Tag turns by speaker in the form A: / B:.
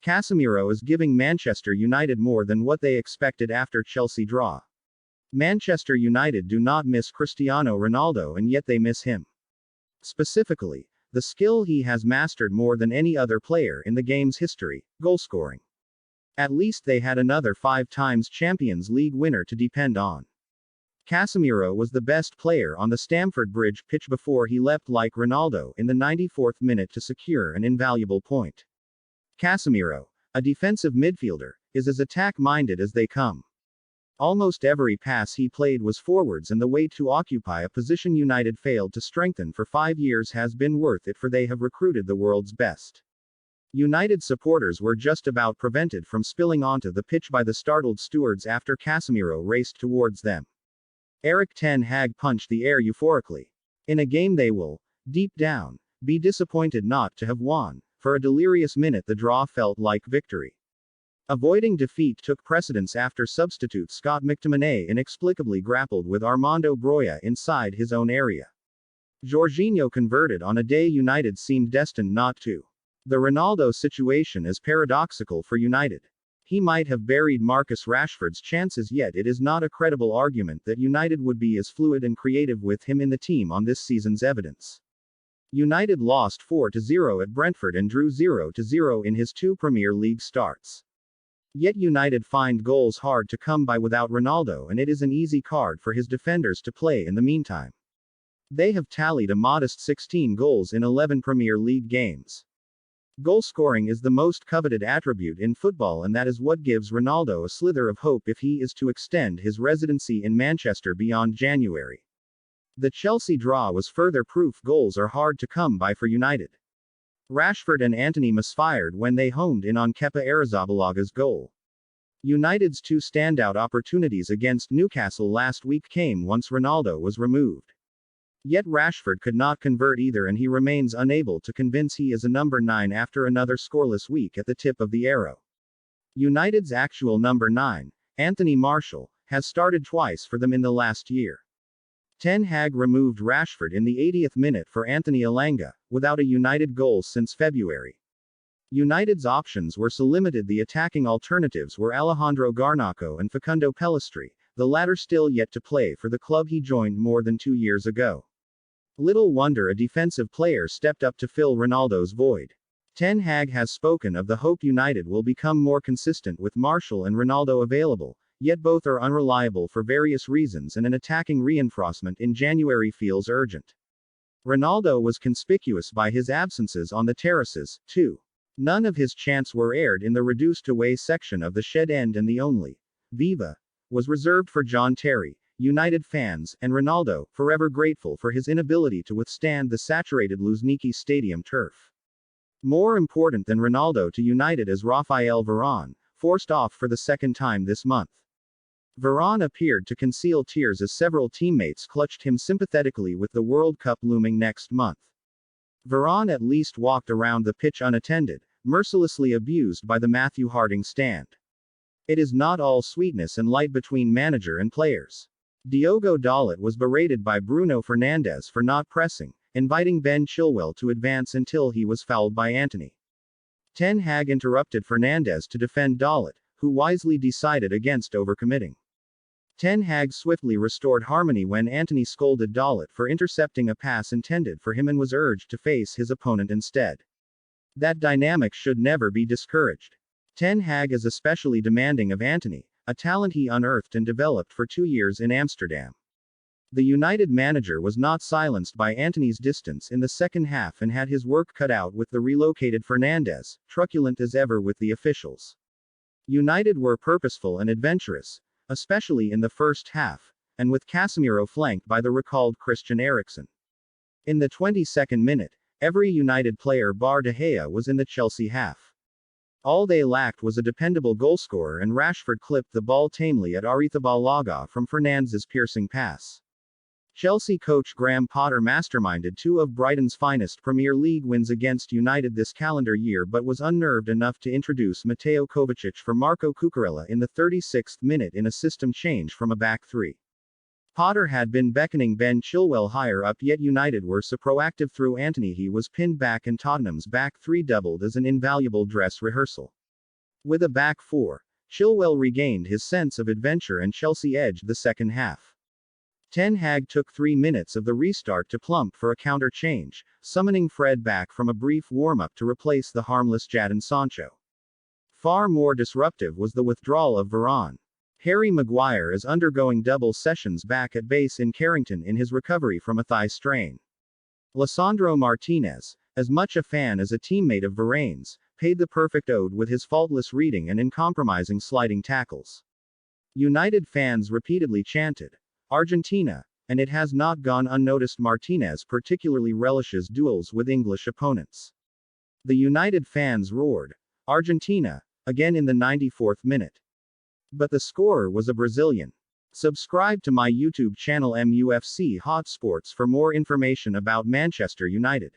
A: Casemiro is giving Manchester United more than what they expected after Chelsea draw. Manchester United do not miss Cristiano Ronaldo and yet they miss him. Specifically, the skill he has mastered more than any other player in the game's history, goalscoring. At least they had another 5 times Champions League winner to depend on. Casemiro was the best player on the Stamford Bridge pitch before he leapt like Ronaldo in the 94th minute to secure an invaluable point. Casemiro, a defensive midfielder, is as attack-minded as they come. Almost every pass he played was forwards, and the wait to occupy a position United failed to strengthen for 5 years has been worth it, for they have recruited the world's best. United supporters were just about prevented from spilling onto the pitch by the startled stewards after Casemiro raced towards them. Erik ten Hag punched the air euphorically. In a game they will, deep down, be disappointed not to have won. For a delirious minute the draw felt like victory. Avoiding defeat took precedence after substitute Scott McTominay inexplicably grappled with Armando Broja inside his own area. Jorginho converted on a day United seemed destined not to. The Ronaldo situation is paradoxical for United. He might have buried Marcus Rashford's chances, yet it is not a credible argument that United would be as fluid and creative with him in the team on this season's evidence. United lost 4-0 at Brentford and drew 0-0 in his 2 Premier League starts. Yet United find goals hard to come by without Ronaldo, and it is an easy card for his defenders to play in the meantime. They have tallied a modest 16 goals in 11 Premier League games. Goalscoring is the most coveted attribute in football, and that is what gives Ronaldo a slither of hope if he is to extend his residency in Manchester beyond January. The Chelsea draw was further proof goals are hard to come by for United. Rashford and Antony misfired when they honed in on Kepa Arrizabalaga's goal. United's 2 standout opportunities against Newcastle last week came once Ronaldo was removed. Yet Rashford could not convert either, and he remains unable to convince he is a number 9 after another scoreless week at the tip of the arrow. United's actual number 9, Anthony Martial, has started twice for them in the last year. Ten Hag removed Rashford in the 80th minute for Anthony Elanga, without a United goal since February. United's options were so limited. The attacking alternatives were Alejandro Garnacho and Facundo Pellistri, the latter still yet to play for the club he joined more than 2 years ago. Little wonder a defensive player stepped up to fill Ronaldo's void. Ten Hag has spoken of the hope United will become more consistent with Martial and Ronaldo available, yet both are unreliable for various reasons, and an attacking reinforcement in January feels urgent. Ronaldo was conspicuous by his absences on the terraces, too. None of his chants were aired in the reduced away section of the shed end, and the only Viva was reserved for John Terry, United fans, and Ronaldo, forever grateful for his inability to withstand the saturated Luzhniki Stadium turf. More important than Ronaldo to United is Raphael Varane, forced off for the 2nd time this month. Varane appeared to conceal tears as several teammates clutched him sympathetically with the World Cup looming next month. Varane at least walked around the pitch unattended, mercilessly abused by the Matthew Harding stand. It is not all sweetness and light between manager and players. Diogo Dalot was berated by Bruno Fernandes for not pressing, inviting Ben Chilwell to advance until he was fouled by Antony. Ten Hag interrupted Fernandes to defend Dalot, who wisely decided against overcommitting. Ten Hag swiftly restored harmony when Antony scolded Dalot for intercepting a pass intended for him and was urged to face his opponent instead. That dynamic should never be discouraged. Ten Hag is especially demanding of Antony, a talent he unearthed and developed for 2 years in Amsterdam. The United manager was not silenced by Antony's distance in the second half and had his work cut out with the relocated Fernandes, truculent as ever with the officials. United were purposeful and adventurous, especially in the first half, and with Casemiro flanked by the recalled Christian Eriksen. In the 22nd minute, every United player bar De Gea was in the Chelsea half. All they lacked was a dependable goalscorer, and Rashford clipped the ball tamely at Arrizabalaga from Fernandes' piercing pass. Chelsea coach Graham Potter masterminded 2 of Brighton's finest Premier League wins against United this calendar year, but was unnerved enough to introduce Mateo Kovacic for Marco Cucurella in the 36th minute in a system change from a back 3. Potter had been beckoning Ben Chilwell higher up, yet United were so proactive through Antony he was pinned back, and Tottenham's back 3 doubled as an invaluable dress rehearsal. With a back four, Chilwell regained his sense of adventure and Chelsea edged the second half. Ten Hag took 3 minutes of the restart to plump for a counter change, summoning Fred back from a brief warm-up to replace the harmless Jadon Sancho. Far more disruptive was the withdrawal of Varane. Harry Maguire is undergoing double sessions back at base in Carrington in his recovery from a thigh strain. Lisandro Martinez, as much a fan as a teammate of Varane's, paid the perfect ode with his faultless reading and uncompromising sliding tackles. United fans repeatedly chanted, "Argentina," and it has not gone unnoticed Martinez particularly relishes duels with English opponents. The United fans roared, "Argentina," again in the 94th minute. But the scorer was a Brazilian. Subscribe to my YouTube channel MUFC Hot Sports for more information about Manchester United.